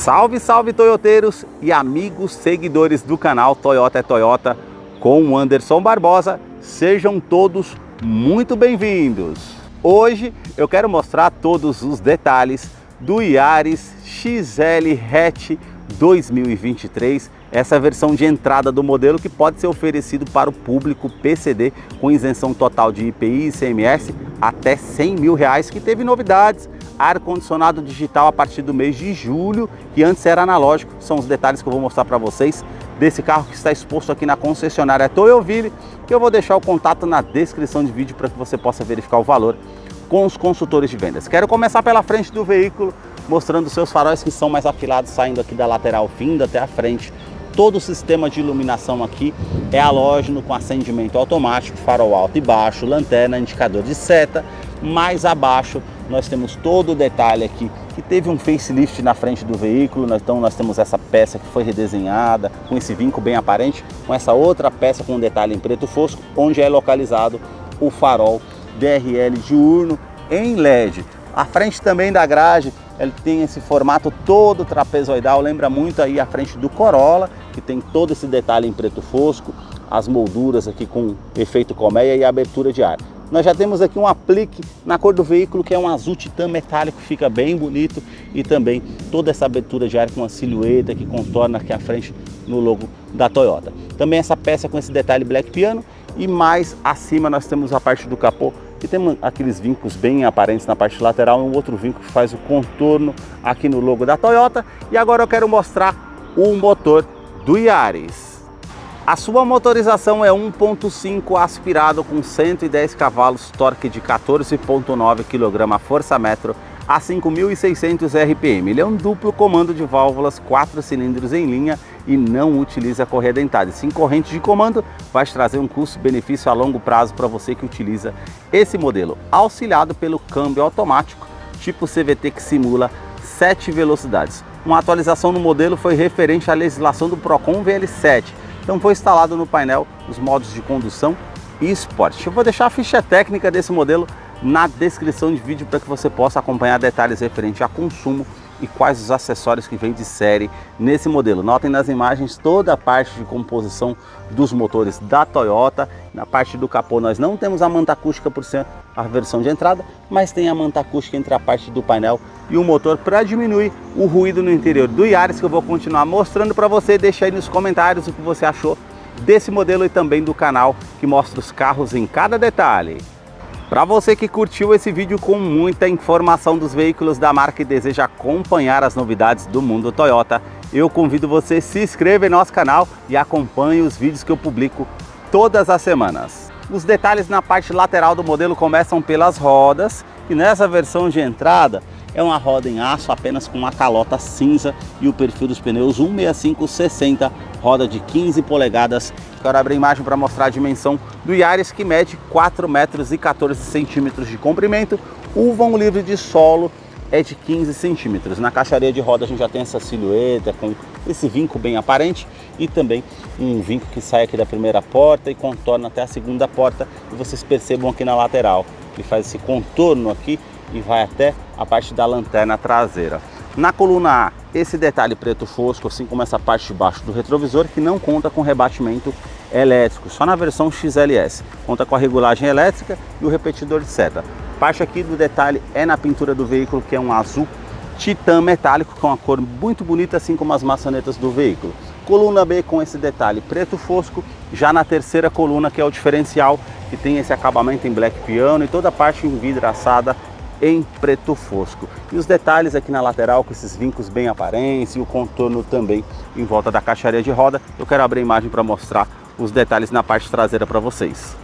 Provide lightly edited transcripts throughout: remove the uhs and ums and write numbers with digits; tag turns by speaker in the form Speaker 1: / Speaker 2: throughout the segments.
Speaker 1: Salve, salve toyoteiros e amigos seguidores do canal Toyota é Toyota com o Anderson Barbosa. Sejam todos muito bem-vindos. Hoje eu quero mostrar todos os detalhes do Yaris XL Hatch 2023, essa versão de entrada do modelo que pode ser oferecido para o público PCD com isenção total de IPI e ICMS até R$100 mil, que teve novidades. Ar-condicionado digital a partir do mês de julho, que antes era analógico. São os detalhes que eu vou mostrar para vocês desse carro que está exposto aqui na concessionária Toyoville, que eu vou deixar o contato na descrição de vídeo para que você possa verificar o valor com os consultores de vendas. Quero começar pela frente do veículo, mostrando seus faróis que são mais afilados, saindo aqui da lateral, vindo até a frente. Todo o sistema de iluminação aqui é halógeno com acendimento automático, farol alto e baixo, lanterna, indicador de seta. Mais abaixo nós temos todo o detalhe aqui que teve um facelift na frente do veículo. Então nós temos essa peça que foi redesenhada com esse vinco bem aparente, com essa outra peça com um detalhe em preto fosco, onde é localizado o farol DRL diurno em LED. A frente também da grade, ele tem esse formato todo trapezoidal, lembra muito aí a frente do Corolla, que tem todo esse detalhe em preto fosco, as molduras aqui com efeito colmeia e abertura de ar. Nós já temos aqui um aplique na cor do veículo, que é um azul titã metálico, fica bem bonito, e também toda essa abertura de ar com uma silhueta que contorna aqui à frente no logo da Toyota. Também essa peça com esse detalhe black piano, e mais acima nós temos a parte do capô, que tem aqueles vincos bem aparentes na parte lateral, e um outro vinco que faz o contorno aqui no logo da Toyota. E agora eu quero mostrar o motor do Yaris. A sua motorização é 1.5 aspirado com 110 cavalos, torque de 14,9 kgfm a 5.600 RPM. Ele é um duplo comando de válvulas, 4 cilindros em linha e não utiliza correia dentada. Sem corrente de comando, vai trazer um custo-benefício a longo prazo para você que utiliza esse modelo. Auxiliado pelo câmbio automático tipo CVT que simula 7 velocidades. Uma atualização no modelo foi referente à legislação do Procon VL7. Então foi instalado no painel os modos de condução e esporte. Eu vou deixar a ficha técnica desse modelo na descrição de vídeo para que você possa acompanhar detalhes referentes a consumo e quais os acessórios que vem de série nesse modelo. Notem nas imagens toda a parte de composição dos motores da Toyota. Na parte do capô nós não temos a manta acústica por ser a versão de entrada, mas tem a manta acústica entre a parte do painel e o motor para diminuir o ruído no interior do Yaris, que eu vou continuar mostrando para você. Deixa aí nos comentários o que você achou desse modelo e também do canal que mostra os carros em cada detalhe. Para você que curtiu esse vídeo com muita informação dos veículos da marca e deseja acompanhar as novidades do mundo Toyota, eu convido você a se inscrever em nosso canal e acompanhe os vídeos que eu publico todas as semanas. Os detalhes na parte lateral do modelo começam pelas rodas, e nessa versão de entrada é uma roda em aço apenas com uma calota cinza e o perfil dos pneus 165/60, roda de 15 polegadas. Quero abrir a imagem para mostrar a dimensão do Yaris, que mede 4,14 metros de comprimento. O vão livre de solo é de 15 centímetros. Na caixaria de roda a gente já tem essa silhueta com esse vinco bem aparente e também um vinco que sai aqui da primeira porta e contorna até a segunda porta. E vocês percebam aqui na lateral, ele faz esse contorno aqui e vai até a parte da lanterna traseira. Na coluna A, esse detalhe preto fosco, assim como essa parte de baixo do retrovisor, que não conta com rebatimento elétrico, só na versão XLS. Conta com a regulagem elétrica e o repetidor de seta. Parte aqui do detalhe é na pintura do veículo, que é um azul titã metálico, com uma cor muito bonita, assim como as maçanetas do veículo. Coluna B com esse detalhe preto fosco. Já na terceira coluna, que é o diferencial, que tem esse acabamento em black piano e toda a parte envidraçada em preto fosco. E os detalhes aqui na lateral com esses vincos bem aparentes e o contorno também em volta da caixaria de roda. Eu quero abrir a imagem para mostrar os detalhes na parte traseira para vocês.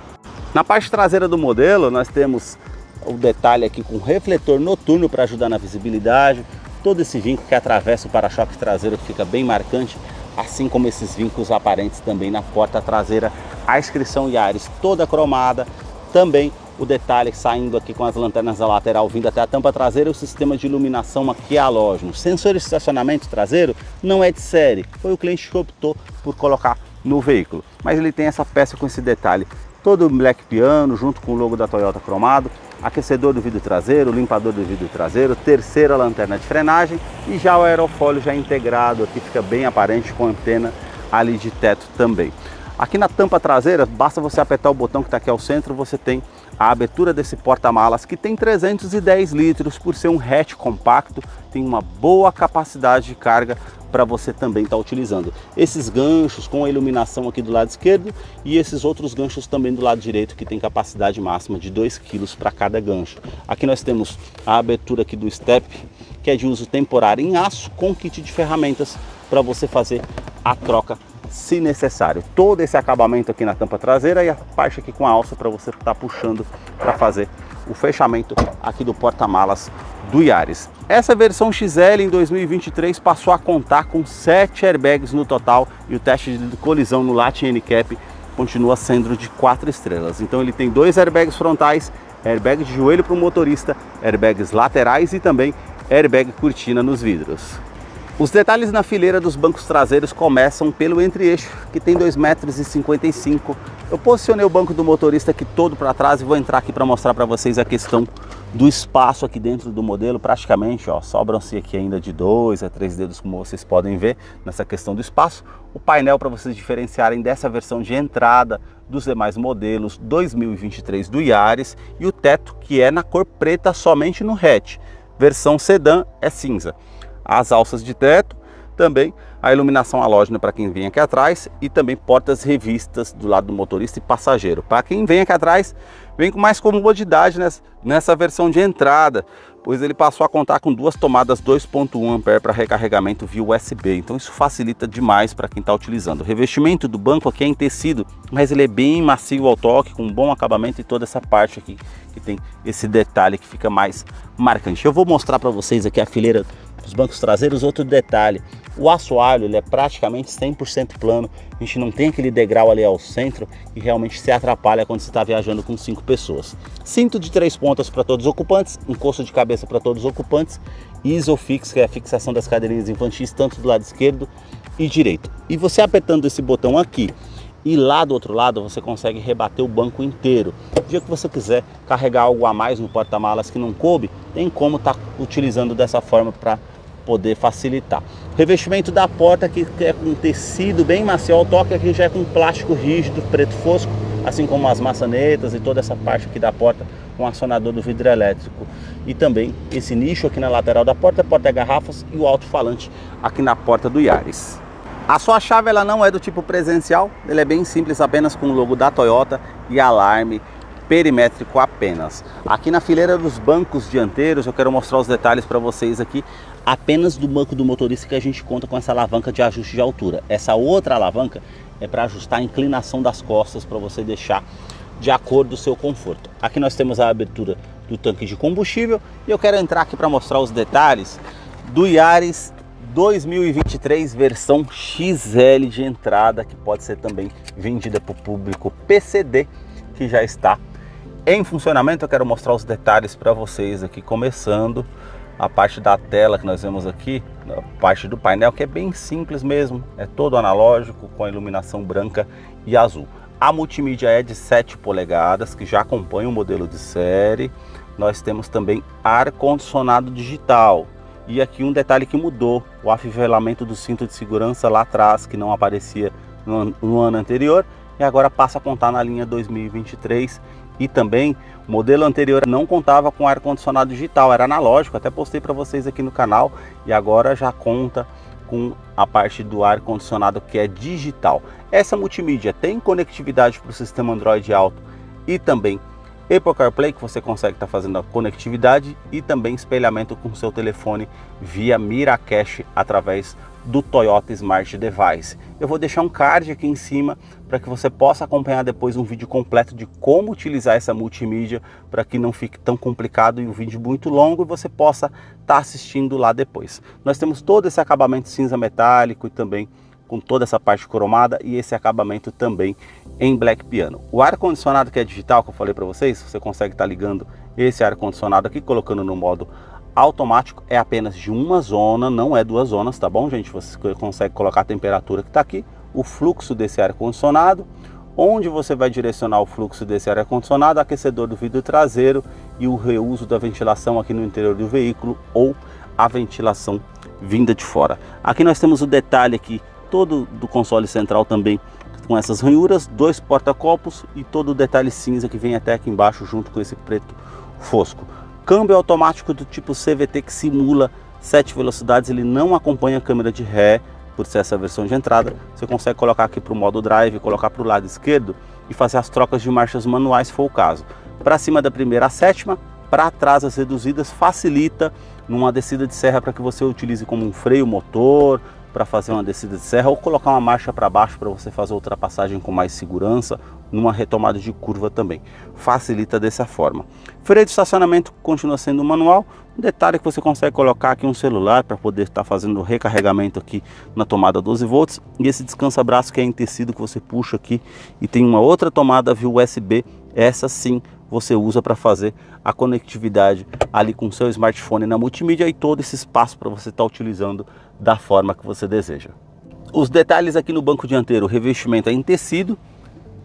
Speaker 1: Na parte traseira do modelo nós temos o detalhe aqui com refletor noturno para ajudar na visibilidade, todo esse vinco que atravessa o para-choque traseiro, que fica bem marcante, assim como esses vincos aparentes também na porta traseira. A inscrição Yaris toda cromada, também o detalhe saindo aqui com as lanternas da lateral vindo até a tampa traseira. O sistema de iluminação aqui é halógeno. Sensor de estacionamento traseiro não é de série, foi o cliente que optou por colocar no veículo, mas ele tem essa peça com esse detalhe todo black piano, junto com o logo da Toyota cromado, aquecedor do vidro traseiro, limpador do vidro traseiro, terceira lanterna de frenagem e já o aerofólio já integrado aqui, fica bem aparente com antena ali de teto também. Aqui na tampa traseira, basta você apertar o botão que está aqui ao centro, você tem a abertura desse porta-malas que tem 310 litros, por ser um hatch compacto, tem uma boa capacidade de carga para você também estar utilizando. Esses ganchos com a iluminação aqui do lado esquerdo e esses outros ganchos também do lado direito que tem capacidade máxima de 2 kg para cada gancho. Aqui nós temos a abertura aqui do step, que é de uso temporário em aço com kit de ferramentas para você fazer a troca se necessário. Todo esse acabamento aqui na tampa traseira e a parte aqui com a alça para você estar puxando para fazer o fechamento aqui do porta-malas do Yaris. Essa versão XL em 2023 passou a contar com 7 airbags no total e o teste de colisão no Latch Handicap continua sendo de 4 estrelas. Então ele tem 2 airbags frontais, airbag de joelho para o motorista, airbags laterais e também airbag cortina nos vidros. Os detalhes na fileira dos bancos traseiros começam pelo entre-eixo, que tem 2,55 m. Eu posicionei o banco do motorista aqui todo para trás e vou entrar aqui para mostrar para vocês a questão do espaço aqui dentro do modelo. Praticamente, ó, sobram-se aqui ainda de 2 a 3 dedos, como vocês podem ver nessa questão do espaço. O painel para vocês diferenciarem dessa versão de entrada dos demais modelos 2023 do Yaris e o teto, que é na cor preta somente no hatch. Versão sedã é cinza. As alças de teto, também a iluminação halógena para quem vem aqui atrás e também portas revistas do lado do motorista e passageiro. Para quem vem aqui atrás, vem com mais comodidade nessa versão de entrada, pois ele passou a contar com 2 tomadas 2.1 A para recarregamento via USB, então isso facilita demais para quem está utilizando. O revestimento do banco aqui é em tecido, mas ele é bem macio ao toque, com um bom acabamento e toda essa parte aqui que tem esse detalhe que fica mais marcante. Eu vou mostrar para vocês aqui a fileira dos bancos traseiros. Outro detalhe, o assoalho ele é praticamente 100% plano, a gente não tem aquele degrau ali ao centro e realmente se atrapalha quando você está viajando com 5 pessoas. Cinto de 3 pontas para todos os ocupantes, encosto de cabeça para todos os ocupantes, Isofix, que é a fixação das cadeirinhas infantis, tanto do lado esquerdo e direito. E você apertando esse botão aqui e lá do outro lado você consegue rebater o banco inteiro. No dia que você quiser carregar algo a mais no porta-malas que não coube, tem como estar utilizando dessa forma para poder facilitar. Revestimento da porta que é com tecido bem macio ao toque, aqui já é com plástico rígido, preto fosco, assim como as maçanetas e toda essa parte aqui da porta com acionador do vidro elétrico. E também esse nicho aqui na lateral da porta, porta-garrafas e o alto-falante aqui na porta do Yaris. A sua chave ela não é do tipo presencial, ele é bem simples, apenas com o logo da Toyota e alarme perimétrico apenas. Aqui na fileira dos bancos dianteiros eu quero mostrar os detalhes para vocês aqui, apenas do banco do motorista que a gente conta com essa alavanca de ajuste de altura. Essa outra alavanca é para ajustar a inclinação das costas para você deixar de acordo com o seu conforto. Aqui nós temos a abertura do tanque de combustível e eu quero entrar aqui para mostrar os detalhes do Yaris 2023 versão XL de entrada, que pode ser também vendida para o público PCD, que já está em funcionamento. Eu quero mostrar os detalhes para vocês aqui, começando a parte da tela que nós vemos aqui, a parte do painel, que é bem simples mesmo, é todo analógico com a iluminação branca e azul. A multimídia é de 7 polegadas, que já acompanha o modelo de série. Nós temos também ar-condicionado digital. E aqui um detalhe que mudou, o afivelamento do cinto de segurança lá atrás, que não aparecia no ano anterior, e agora passa a contar na linha 2023. E também o modelo anterior não contava com ar-condicionado digital, era analógico, até postei para vocês aqui no canal, e agora já conta com a parte do ar-condicionado que é digital. Essa multimídia tem conectividade para o sistema Android Auto e também Apple CarPlay, que você consegue estar fazendo a conectividade, e também espelhamento com o seu telefone via Miracache através do Toyota Smart Device. Eu vou deixar um card aqui em cima para que você possa acompanhar depois um vídeo completo de como utilizar essa multimídia, para que não fique tão complicado e um vídeo muito longo e você possa estar assistindo lá depois. Nós temos todo esse acabamento cinza metálico e também com toda essa parte cromada e esse acabamento também em black piano. O ar-condicionado que é digital, que eu falei para vocês, você consegue estar ligando esse ar-condicionado aqui, colocando no modo automático, é apenas de uma zona, não é 2 zonas, tá bom, gente? Você consegue colocar a temperatura que está aqui, o fluxo desse ar-condicionado, onde você vai direcionar o fluxo desse ar-condicionado, aquecedor do vidro traseiro e o reuso da ventilação aqui no interior do veículo ou a ventilação vinda de fora. Aqui nós temos o detalhe aqui todo do console central também com essas ranhuras, 2 porta-copos e todo o detalhe cinza que vem até aqui embaixo junto com esse preto fosco. Câmbio automático do tipo CVT que simula 7 velocidades, ele não acompanha a câmera de ré, por ser essa versão de entrada. Você consegue colocar aqui para o modo drive, colocar para o lado esquerdo e fazer as trocas de marchas manuais se for o caso. Para cima da primeira à sétima, para trás as reduzidas, facilita numa descida de serra para que você utilize como um freio motor, para fazer uma descida de serra ou colocar uma marcha para baixo para você fazer ultrapassagem com mais segurança, numa retomada de curva também. Facilita dessa forma. Freio de estacionamento continua sendo manual. Um detalhe que você consegue colocar aqui um celular para poder estar fazendo o recarregamento aqui na tomada 12 volts. E esse descansa-braço que é em tecido que você puxa aqui e tem uma outra tomada via USB. Essa sim você usa para fazer a conectividade ali com o seu smartphone na multimídia e todo esse espaço para você estar utilizando da forma que você deseja. Os detalhes aqui no banco dianteiro, o revestimento é em tecido,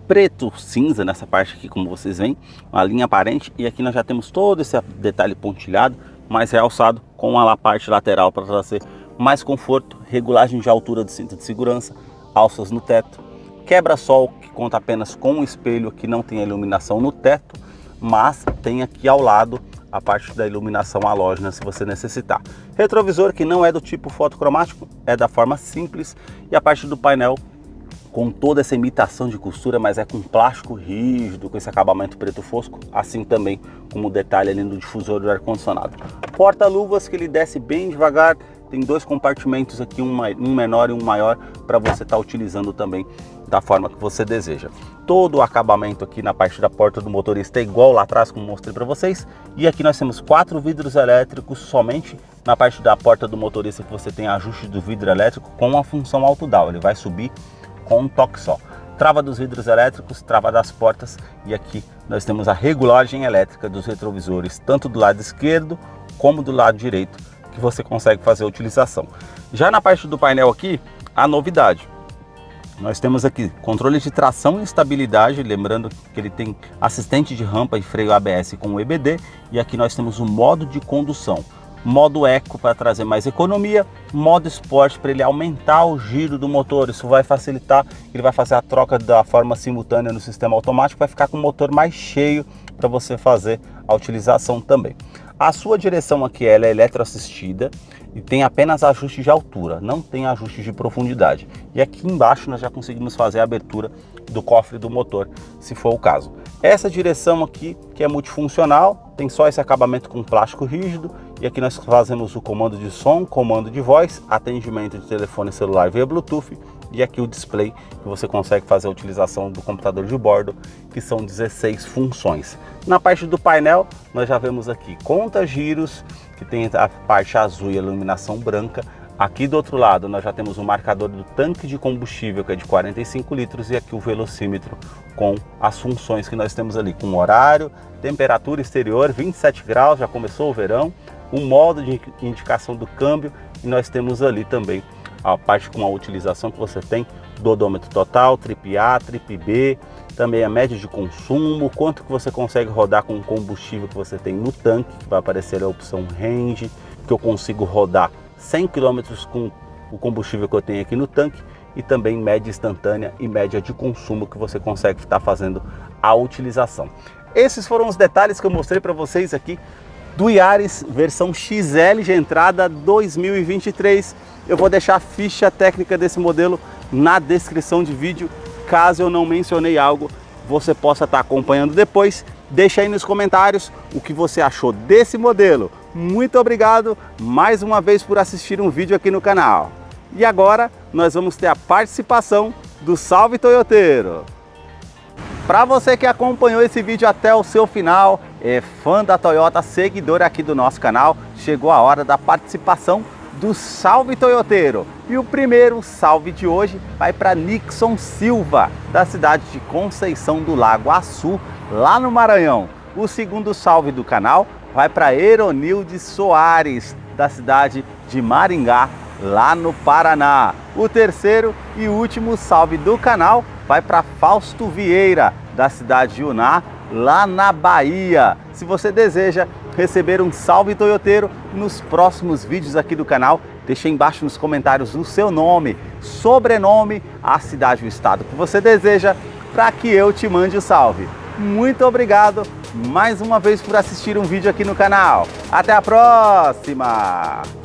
Speaker 1: preto cinza nessa parte aqui como vocês veem, uma linha aparente, e aqui nós já temos todo esse detalhe pontilhado, mais realçado com a parte lateral para trazer mais conforto, regulagem de altura do cinto de segurança, alças no teto, quebra-sol que conta apenas com um espelho que não tem iluminação no teto, mas tem aqui ao lado a parte da iluminação halógena se você necessitar. Retrovisor que não é do tipo fotocromático, é da forma simples, e a parte do painel com toda essa imitação de costura, mas é com plástico rígido, com esse acabamento preto fosco, assim também como o detalhe ali no difusor do ar-condicionado. Porta-luvas que ele desce bem devagar, tem 2 compartimentos aqui, um menor e um maior, para você estar utilizando também da forma que você deseja. Todo o acabamento aqui na parte da porta do motorista é igual lá atrás, como mostrei para vocês. E aqui nós temos 4 vidros elétricos somente na parte da porta do motorista, que você tem ajuste do vidro elétrico com a função auto-down. Ele vai subir com um toque só. Trava dos vidros elétricos, trava das portas, e aqui nós temos a regulagem elétrica dos retrovisores, tanto do lado esquerdo como do lado direito, que você consegue fazer a utilização. Já na parte do painel aqui, a novidade. Nós temos aqui controle de tração e estabilidade, lembrando que ele tem assistente de rampa e freio ABS com o EBD, e aqui nós temos o modo de condução. Modo Eco para trazer mais economia, modo Sport para ele aumentar o giro do motor. Isso vai facilitar, ele vai fazer a troca da forma simultânea no sistema automático, vai ficar com o motor mais cheio para você fazer a utilização também. A sua direção aqui ela é eletroassistida e tem apenas ajuste de altura, não tem ajuste de profundidade. E aqui embaixo nós já conseguimos fazer a abertura do cofre do motor, se for o caso. Essa direção aqui, que é multifuncional, tem só esse acabamento com plástico rígido, e aqui nós fazemos o comando de som, comando de voz, atendimento de telefone celular via Bluetooth, e aqui o display que você consegue fazer a utilização do computador de bordo, que são 16 funções. Na parte do painel, nós já vemos aqui conta-giros, que tem a parte azul e a iluminação branca. Aqui do outro lado nós já temos o marcador do tanque de combustível, que é de 45 litros, e aqui o velocímetro com as funções que nós temos ali, com horário, temperatura exterior, 27 graus, já começou o verão, o modo de indicação do câmbio, e nós temos ali também a parte com a utilização que você tem do odômetro total, trip A, trip B, também a média de consumo, quanto que você consegue rodar com o combustível que você tem no tanque, que vai aparecer a opção range, que eu consigo rodar 100 km com o combustível que eu tenho aqui no tanque, e também média instantânea e média de consumo que você consegue estar fazendo a utilização. Esses foram os detalhes que eu mostrei para vocês aqui do Yaris versão XL de entrada 2023. Eu vou deixar a ficha técnica desse modelo na descrição de vídeo. Caso eu não mencionei algo, você possa estar acompanhando depois. Deixa aí nos comentários o que você achou desse modelo. Muito obrigado mais uma vez por assistir um vídeo aqui no canal. E agora nós vamos ter a participação do Salve Toyoteiro. Para você que acompanhou esse vídeo até o seu final, é fã da Toyota, seguidor aqui do nosso canal, chegou a hora da participação do Salve Toyoteiro. E o primeiro salve de hoje vai para Nixon Silva, da cidade de Conceição do Lago Açu, lá no Maranhão. O segundo salve do canal vai para Eronilde Soares, da cidade de Maringá, lá no Paraná. O terceiro e último salve do canal vai para Fausto Vieira, da cidade de Uná, lá na Bahia. Se você deseja receber um salve toyoteiro nos próximos vídeos aqui do canal, deixa aí embaixo nos comentários o seu nome, sobrenome, a cidade e o estado que você deseja, para que eu te mande o salve. Muito obrigado mais uma vez por assistir um vídeo aqui no canal. Até a próxima!